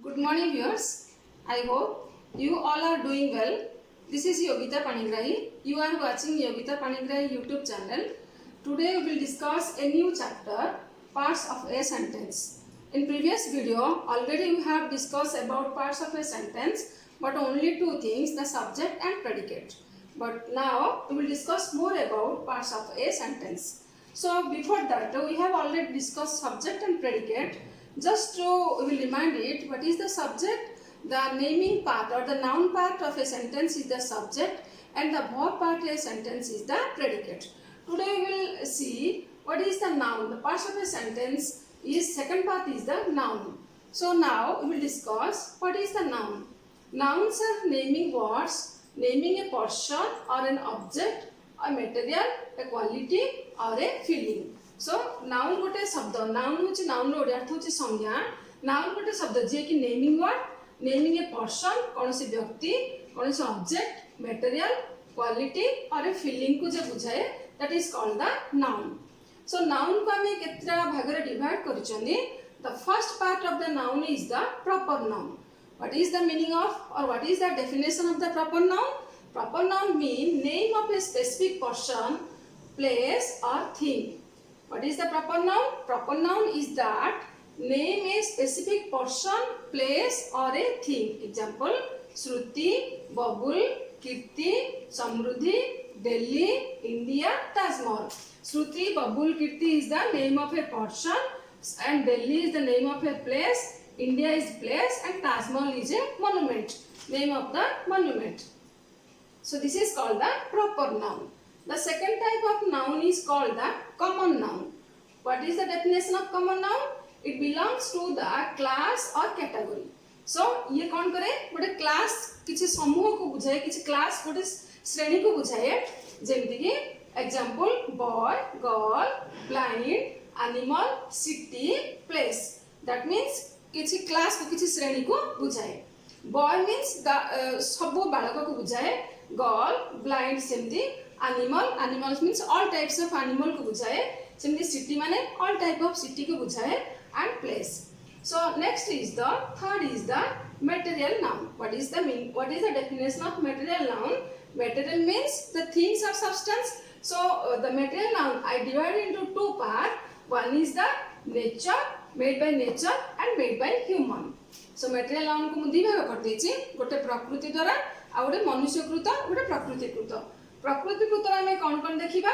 Good morning viewers. I hope you all are doing well. This is Yogita Panigrahi. You are watching Yogita Panigrahi YouTube channel. Today we will discuss a new chapter, parts of a sentence. In previous video already we have discussed about parts of a sentence, but only two things, the subject and predicate. But now we will discuss more about parts of a sentence. So before that we have already discussed subject and predicate. Just to we will remind it, what is the subject? The naming part or the noun part of a sentence is the subject and the verb part of a sentence is the predicate. Today we will see what is the noun. The parts of a sentence is second part is the noun. So now we will discuss what is the noun. Nouns are naming words, naming a person or an object, a material, a quality or a feeling. So noun गोटे शब्द noun हूँ noun Odia अर्थ हूँ संज्ञा noun गोटे शब्द जी कि naming word naming a person कौन से व्यक्ति कौन से ऑब्जेक्ट मटेरियल क्वालिटी और ए फीलिंग को जो बुझाए that is called the noun so noun को आम केतटा भाग में डिवाइड कर the first part of the noun is the proper noun what is the meaning of or what is the definition of the proper noun mean name of a specific person place or thing. What is the proper noun? Proper noun is that name a specific person, place or a thing. Example: Shruti, Babul, Kirti, Samruddhi, Delhi, India, Taj Mahal. Shruti, Babul, Kirti is the name of a person and Delhi is the name of a place. India is place and Taj Mahal is a monument. Name of the monument. So this is called the proper noun. The second type of noun is called the common noun. What is the definition of common noun? It belongs to the class or category. So ये कौन करे गोटे class किसी समूह को बुझाए किसी class गोटे श्रेणी को बुझाए जेमती कि example boy girl blind animal city place that means किसी क्लास को किसी श्रेणी को बुझाए. बॉय मीन्स सब बालक को बुझाए गर्ल ब्लाइंड सेमती animals means all types of animal को बुझाए सेमती सिटी माने ऑल टाइप ऑफ सिटी को बुझाए and place. So next is the third is the material noun. What is the definition of material noun? Material means the things of substance. So the material noun I divide into two part. One is the nature made by nature and made by human. So material noun को मु दी भाग कर देछि गोटे प्रकृति द्वारा आ गोटे मनुष्यकृत गोटे प्रकृतिकृत. प्रकृतिकृत आम कौन देखा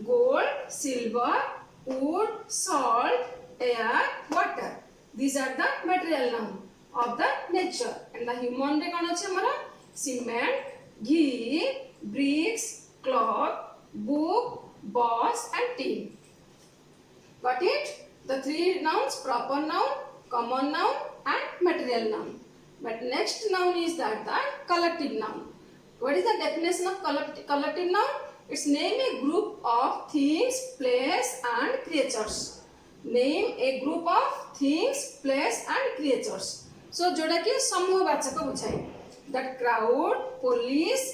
gold silver wood salt air water these are the material noun of the nature and the human रे कौन अच्छे हमारा cement ghee bricks cloth book box and tin. Got it? The three nouns proper noun common noun and material noun. But next noun is that the collective noun. What is the definition of collective noun? It's name a group of things, place and creatures. Name a group of things, place and creatures. So जोड़ा कि समूहवाचक बुझाए. That crowd, police,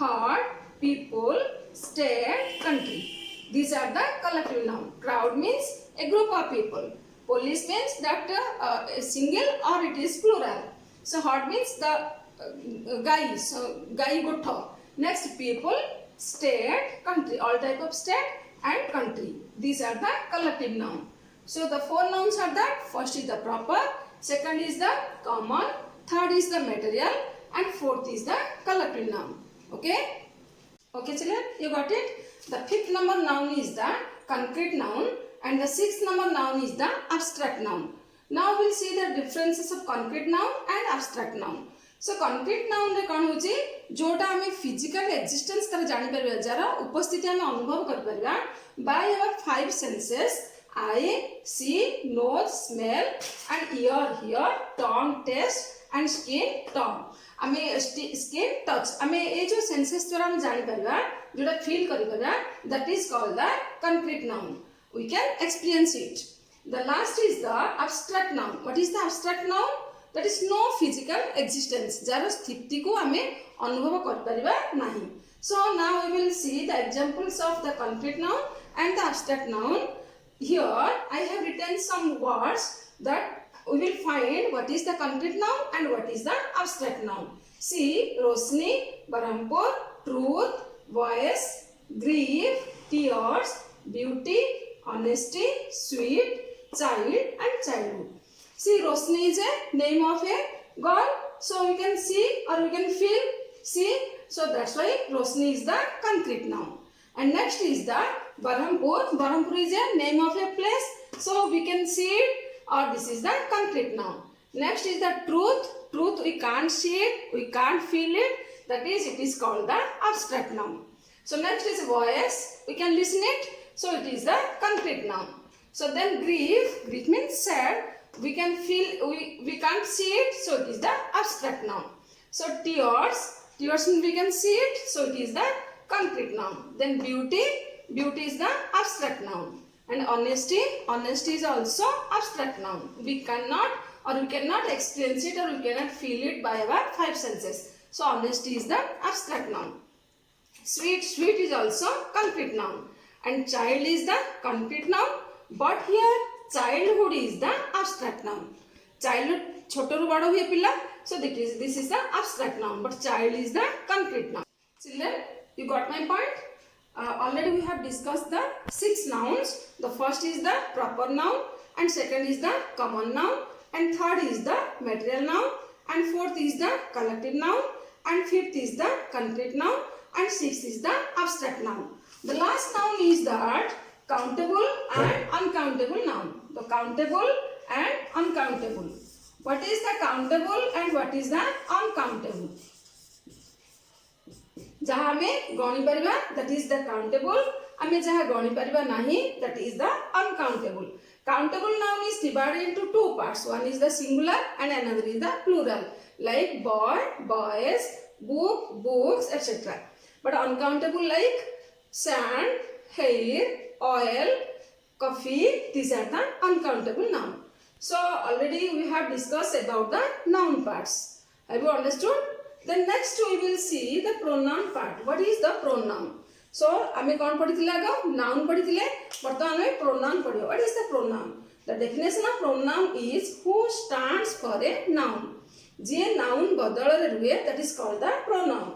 herd, people, state, country. These are the collective noun. Crowd means a group of people. Police means that a single or it is plural. So herd means the guy. So guy gotha. Next people, state, country. All type of state and country. These are the collective noun. So the four nouns are that. First is the proper. Second is the common. Third is the material. And fourth is the collective noun. Okay? Okay children, you got it? The fifth number noun is the concrete noun. And the sixth number noun is the abstract noun. Now we will see the differences of concrete noun and abstract noun. So concrete noun रे कौन होची जोटा हमें physical existence तर जानी परिबा जरा उपस्थिति हमें अनुभव कर परिबा by our five senses eye, see, nose, smell and ear, hear, tongue, taste and skin, tongue. हमें skin, touch हमें ये जो senses द्वारा हम जानी परिबा जोटा feel करी परिबा that is called the concrete noun. We can experience it. The last is the abstract noun. What is the abstract noun? That is no physical existence. Jar स्थिति को हमें अनुभव कर परिबा नहीं. So now we will see the examples of the concrete noun and the abstract noun. Here I have written some words that we will find what is the concrete noun and what is the abstract noun. See, Rosni, Berhampur, truth, voice, grief, tears, beauty, honesty, sweet, child and childhood. See, Rosni is a name of a girl. So we can see or we can feel. See, so that's why Rosni is the concrete noun. And next is the Berhampur. Berhampur is a name of a place. So we can see it, or this is the concrete noun. Next is the truth. Truth, we can't see it, we can't feel it. That is, it is called the abstract noun. So next is voice. We can listen it. So it is the concrete noun. So then grief. Grief means sad. We can feel, we can't see it. So it is the abstract noun. So tears. Tears we can see it. So it is the concrete noun. Then beauty. Beauty is the abstract noun. And honesty. Honesty is also abstract noun. We cannot experience it or we cannot feel it by our five senses. So honesty is the abstract noun. Sweet. Sweet is also concrete noun. And child is the concrete noun. But here childhood is the abstract noun. Childhood, choto ru bado huye pilla. So this is the abstract noun. But child is the concrete noun. Children, you got my point? Already we have discussed the 6 nouns. The first is the proper noun, and second is the common noun, and third is the material noun, and fourth is the collective noun, and fifth is the concrete noun, and sixth is the abstract noun. The last noun is that countable and uncountable noun. The countable and uncountable. What is the countable and what is the uncountable? जहाँ हमें गणी परिबा that is the countable, हमें जहाँ गणी परिबा नहीं that is the uncountable. Countable noun is divided into two parts. One is the singular and another is the plural, like boy, boys, book, books, etc. But uncountable like sand, hair, oil, coffee, these are the uncountable noun. So already we have discussed about the noun parts. Have you understood? Then next we will see the pronoun part. What is the pronoun? So आमे कौन पढ़िथिले आगो noun पढ़िथिले वर्तमान में pronoun पढ़ियो. What is the pronoun? The definition of pronoun is who stands for a noun. J noun बदल रे रुए that is called the pronoun.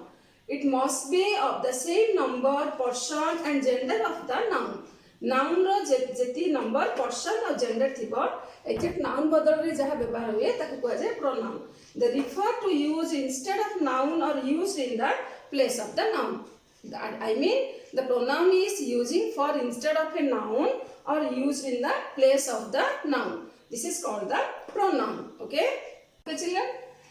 It must be of the same number, person and gender of the noun. Noun रो जेती number, person और gender थिबो exact noun बदल रे जहाँ व्यवहार हुए ताकि कुआ जाए pronoun. They refer to use instead of noun or used in the place of the noun. I mean the pronoun is using for instead of a noun or used in the place of the noun. This is called the pronoun. Okay children,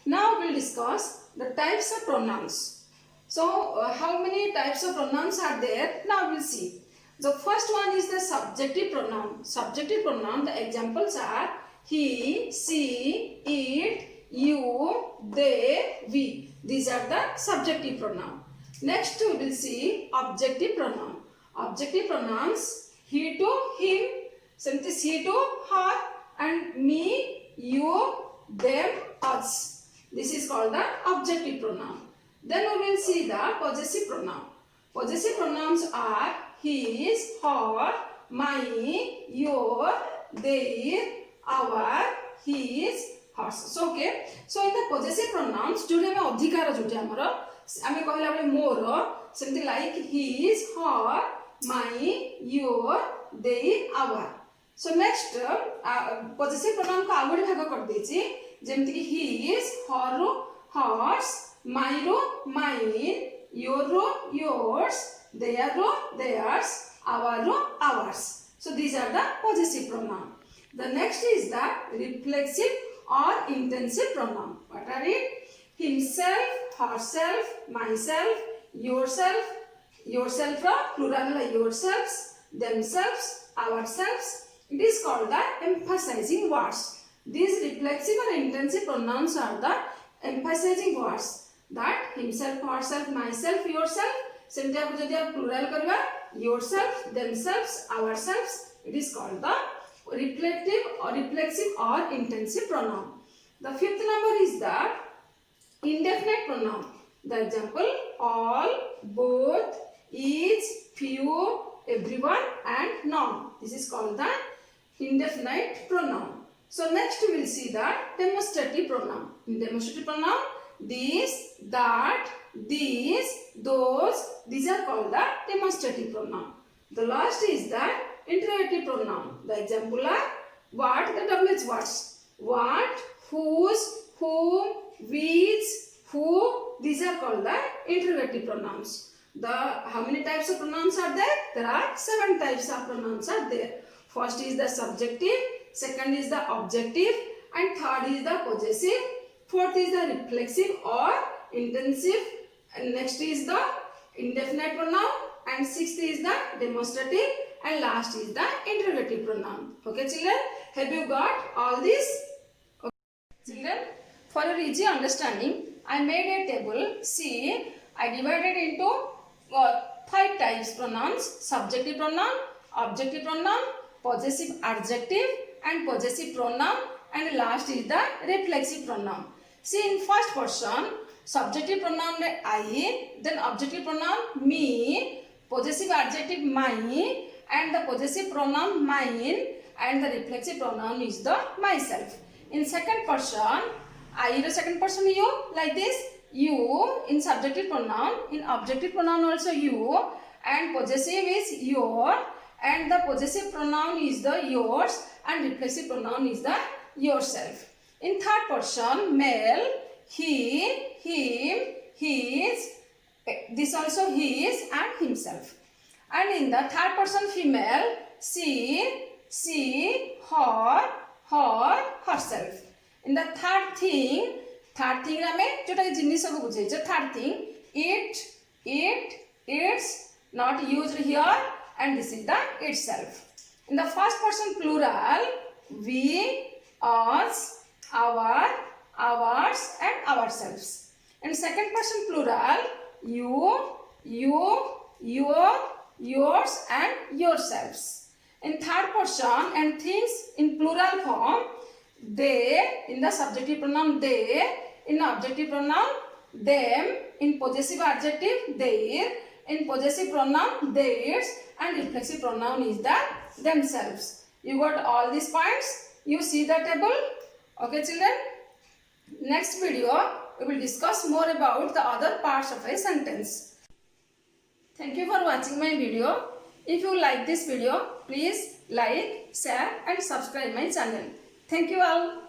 now we will discuss the types of pronouns. So how many types of pronouns are there? Now we will see. The first one is the subjective pronoun. Subjective pronoun, the examples are he, she, it, you, they, we. These are the subjective pronoun. Next we will see objective pronoun. Objective pronouns he to him, something she to her, and me, you, them, us. This is called the objective pronoun. Then we will see the possessive pronoun. Possessive pronouns are his, her, my, your, their, our, his, hers. So okay. So in the possessive pronouns, Jote हमें अधिकार जोटे हमारा हमें कहला बले मोर something like his, her, my, your, their, our. So next possessive pronoun को आगोड़ी भाग कर देची जेमती कि his, her, hers, my, mine, your, yours, their, theirs, our, ours. So these are the possessive pronoun. The next is the reflexive or intensive pronoun. What are it? Himself, herself, myself, yourself, yourself plural like yourselves, themselves, ourselves. It is called the emphasizing words. These reflexive or intensive pronouns are the emphasizing words. That himself, herself, myself, yourself. सेमती आप जदि आप plural करबा yourself, themselves, ourselves. It is called the reflexive or intensive pronoun. The fifth number is the indefinite pronoun. The example all, both, each, few, everyone and none. This is called the indefinite pronoun. So next we will see the demonstrative pronoun. In demonstrative pronoun, these, that, these, those, these are called the demonstrative pronoun. The last is the interrogative pronoun. The example are what, the WH words. What, whose, whom, which, who, these are called the interrogative pronouns. How many types of pronouns are there? There are 7 types of pronouns are there. First is the subjective, second is the objective, and third is the possessive, fourth is the reflexive or intensive, and next is the indefinite pronoun, and sixth is the demonstrative, and last is the interrogative pronoun. Okay children, have you got all this? Okay. Children, for your easy understanding, I made a table. See, I divided into 5 types pronouns: subjective pronoun, objective pronoun, possessive adjective, and possessive pronoun, and last is the reflexive pronoun. See, in first person, subjective pronoun I, then objective pronoun me, possessive adjective my, and the possessive pronoun mine, and the reflexive pronoun is the myself. In second person, I the second person you, like this, you in subjective pronoun, in objective pronoun also you, and possessive is your, and the possessive pronoun is the yours, and reflexive pronoun is the yourself. In third person, male, he, him, his, this also his and himself. And in the third person female, she, her, herself. In the third thing ame jota jinnis ko bujhaicha, third thing, it, its, not used here, and this is the itself. In the first person plural, we, us, our, ours, and ourselves. In second person plural, you, your, yours, and yourselves. In third person and things in plural form, they, in the subjective pronoun they, in objective pronoun them, in possessive adjective their, in possessive pronoun theirs, and reflexive pronoun is the themselves. You got all these points? You see the table? Okay children? Next video we will discuss more about the other parts of a sentence. Thank you for watching my video. If you like this video, please like, share and subscribe my channel. Thank you all.